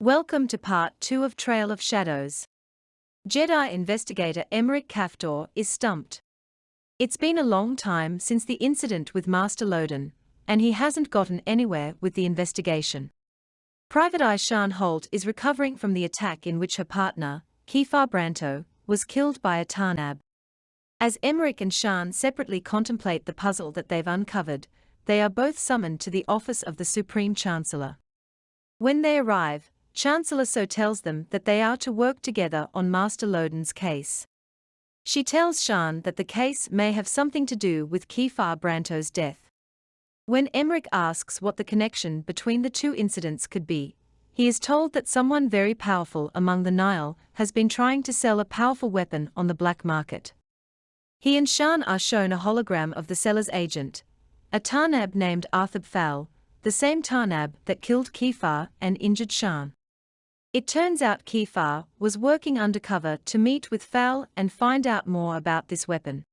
Welcome to Part 2 of Trail of Shadows. Jedi investigator Emerick Caphtor is stumped. It's been a long time since the incident with Master Loden, and he hasn't gotten anywhere with the investigation. Private Eye Sian Holt is recovering from the attack in which her partner, Keefar Branto, was killed by a Tarnab. As Emerick and Sian separately contemplate the puzzle that they've uncovered, they are both summoned to the office of the Supreme Chancellor. When they arrive, Chancellor So tells them that they are to work together on Master Loden's case. She tells Sian that the case may have something to do with Keefar Branto's death. When Emerick asks what the connection between the two incidents could be, he is told that someone very powerful among the Nihil has been trying to sell a powerful weapon on the black market. He and Sian are shown a hologram of the seller's agent, a Tarnab named Arthur Fowl, the same Tarnab that killed Keefar and injured Sian. It turns out Keefar was working undercover to meet with Fowl and find out more about this weapon.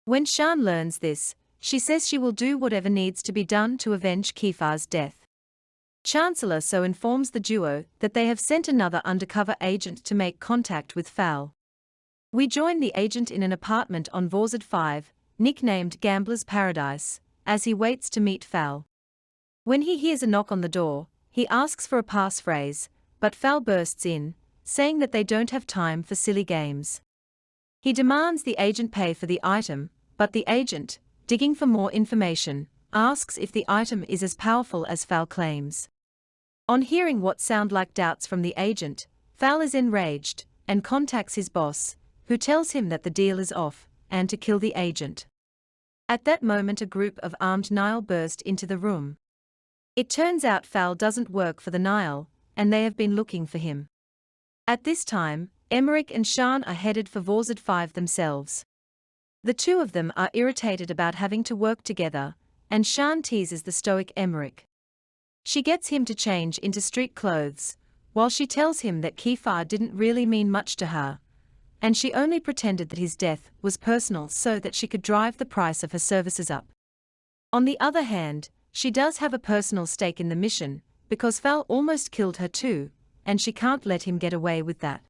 When Sian learns this, she says she will do whatever needs to be done to avenge Keefar's death. Chancellor So informs the duo that they have sent another undercover agent to make contact with Fowl. We join the agent in an apartment on Vorzad 5, nicknamed Gambler's Paradise, as he waits to meet Fowl. When he hears a knock on the door, he asks for a passphrase, but Fowl bursts in, saying that they don't have time for silly games. He demands the agent pay for the item, but the agent, digging for more information, asks if the item is as powerful as Fowl claims. On hearing what sound like doubts from the agent, Fowl is enraged, and contacts his boss, who tells him that the deal is off, and to kill the agent. At that moment a group of armed Nihil burst into the room. It turns out Fowl doesn't work for the Nihil, and they have been looking for him. At this time, Emerick and Sian are headed for Vorzad 5 themselves. The two of them are irritated about having to work together, and Sian teases the stoic Emerick. She gets him to change into street clothes, while she tells him that Keefar didn't really mean much to her, and she only pretended that his death was personal so that she could drive the price of her services up. On the other hand, she does have a personal stake in the mission, because Fowl almost killed her too, and she can't let him get away with that.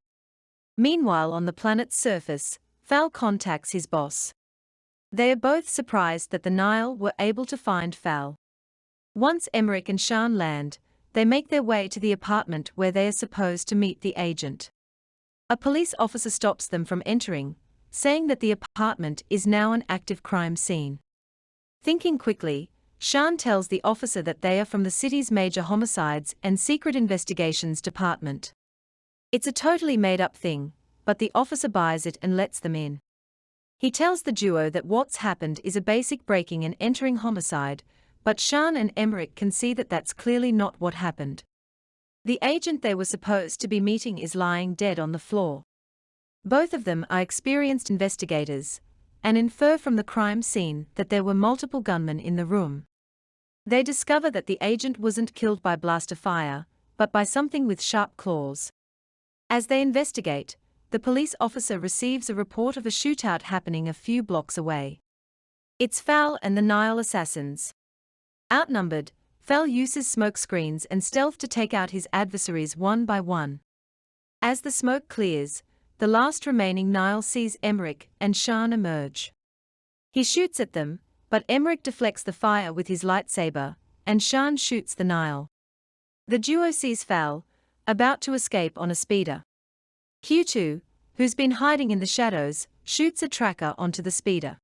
Meanwhile on the planet's surface, Fowl contacts his boss. They are both surprised that the Nihil were able to find Fowl. Once Emerick and Sian land, they make their way to the apartment where they are supposed to meet the agent. A police officer stops them from entering, saying that the apartment is now an active crime scene. Thinking quickly, Sian tells the officer that they are from the city's major homicides and secret investigations department. It's a totally made-up thing, but the officer buys it and lets them in. He tells the duo that what's happened is a basic breaking and entering homicide, but Sian and Emerick can see that that's clearly not what happened. The agent they were supposed to be meeting is lying dead on the floor. Both of them are experienced investigators, and infer from the crime scene that there were multiple gunmen in the room. They discover that the agent wasn't killed by blaster fire, but by something with sharp claws. As they investigate, the police officer receives a report of a shootout happening a few blocks away. It's Fowl and the Nihil assassins. Outnumbered, Fowl uses smoke screens and stealth to take out his adversaries one by one. As the smoke clears, the last remaining Nihil sees Emerick and Sian emerge. He shoots at them, but Emerick deflects the fire with his lightsaber, and Sian shoots the Nihil. The duo sees Fowl, about to escape on a speeder. Q2, who's been hiding in the shadows, shoots a tracker onto the speeder.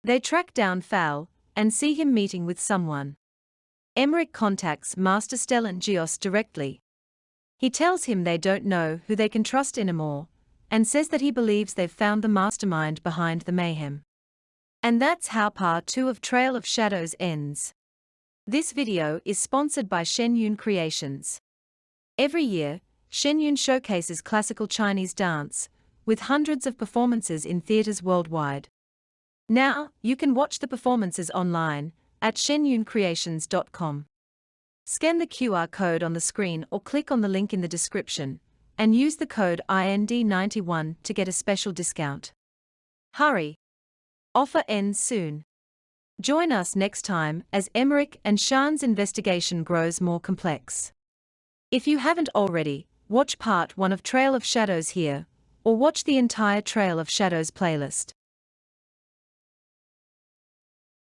They track down Fowl, and see him meeting with someone. Emerick contacts Master Loden directly. He tells him they don't know who they can trust anymore, and says that he believes they've found the mastermind behind the mayhem. And that's how Part 2 of Trail of Shadows ends. This video is sponsored by Shenyun Creations. Every year, Shenyun showcases classical Chinese dance, with hundreds of performances in theaters worldwide. Now, you can watch the performances online, at shenyuncreations.com. Scan the QR code on the screen or click on the link in the description, and use the code IND91 to get a special discount. Hurry! Offer ends soon. Join us next time as Emerick and Sian's investigation grows more complex. If you haven't already, watch part 1 of Trail of Shadows here, or watch the entire Trail of Shadows playlist.